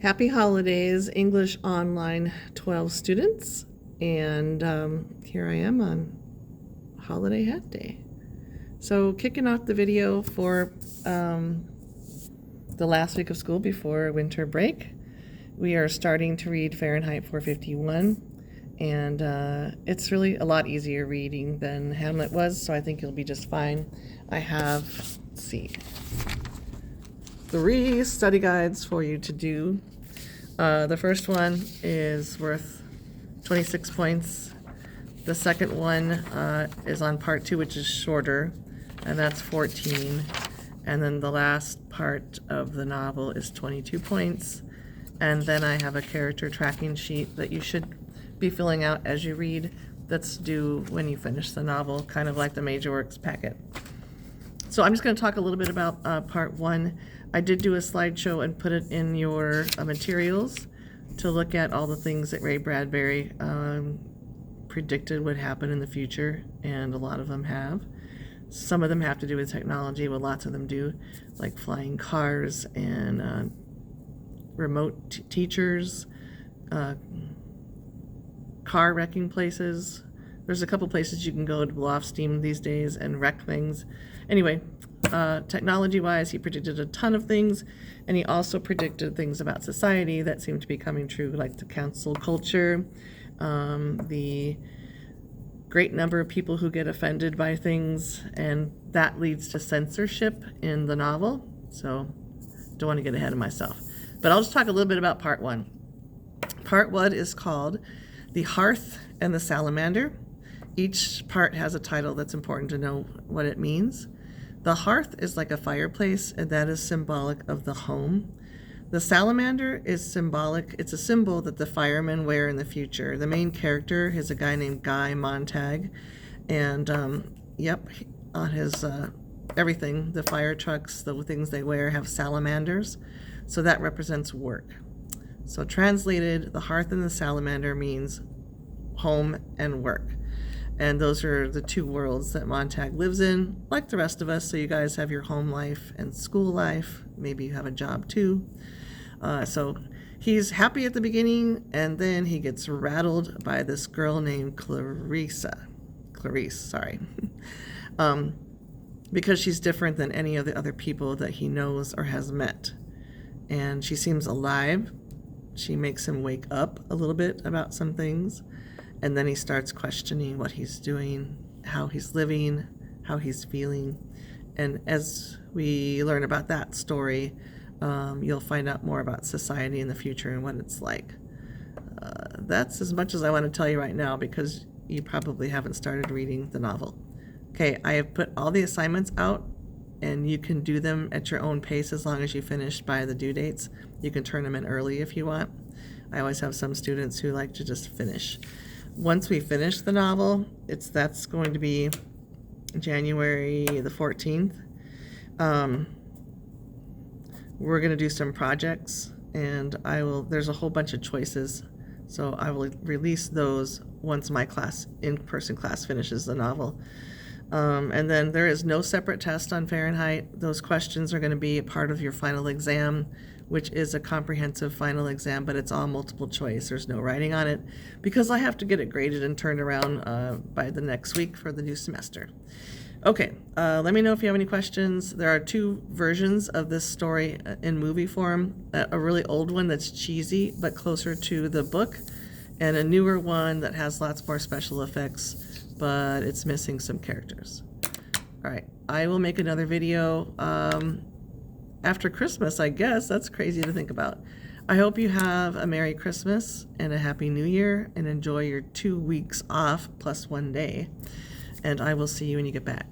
Happy holidays, English Online 12 students. And here I am on Holiday Hat Day. So kicking off the video for the last week of school before winter break, we are starting to read Fahrenheit 451. And it's really a lot easier reading than Hamlet was, so I think you'll be just fine. I have, let's see, 3 study guides for you to do. The first one is worth 26 points. The second one is on part 2, which is shorter, and that's 14. And then the last part of the novel is 22 points. And then I have a character tracking sheet that you should be filling out as you read. That's due when you finish the novel, kind of like the Major Works packet. So I'm just going to talk a little bit about part 1. I did do a slideshow and put it in your materials to look at all the things that Ray Bradbury predicted would happen in the future, and a lot of them have. Some of them have to do with technology, but lots of them do, like flying cars and remote teachers, car wrecking places. There's a couple places you can go to blow off steam these days and wreck things. Anyway, technology-wise, he predicted a ton of things, and he also predicted things about society that seem to be coming true, like the cancel culture, the great number of people who get offended by things, and that leads to censorship in the novel. So don't want to get ahead of myself. But I'll just talk a little bit about part 1. Part 1 is called The Hearth and the Salamander. Each part has a title that's important to know what it means. The hearth is like a fireplace, and that is symbolic of the home. The salamander is symbolic. It's a symbol that the firemen wear in the future. The main character is a guy named Guy Montag, and yep, on his everything, the fire trucks, the things they wear have salamanders, so that represents work. So translated, the hearth and the salamander means home and work. And those are the 2 worlds that Montag lives in, like the rest of us. So you guys have your home life and school life. Maybe you have a job too. So he's happy at the beginning, and then he gets rattled by this girl named Clarice, sorry. Because she's different than any of the other people that he knows or has met. And she seems alive. She makes him wake up a little bit about some things. And then he starts questioning what he's doing, how he's living, how he's feeling. And as we learn about that story, you'll find out more about society in the future and what it's like. That's as much as I want to tell you right now, because you probably haven't started reading the novel. Okay, I have put all the assignments out, and you can do them at your own pace as long as you finish by the due dates. You can turn them in early if you want. I always have some students who like to just finish. Once we finish the novel, that's going to be January the 14th. We're going to do some projects, and there's a whole bunch of choices, so I will release those once my in-person class finishes the novel. And then there is no separate test on Fahrenheit. Those questions are going to be a part of your final exam, which is a comprehensive final exam, but it's all multiple choice. There's no writing on it, because I have to get it graded and turned around by the next week for the new semester. Okay, let me know if you have any questions. There are 2 versions of this story in movie form, a really old one that's cheesy but closer to the book, and a newer one that has lots more special effects, but it's missing some characters. All right, I will make another video after Christmas, I guess. That's crazy to think about. I hope you have a Merry Christmas and a Happy New Year, and enjoy your 2 weeks off plus 1 day. And I will see you when you get back.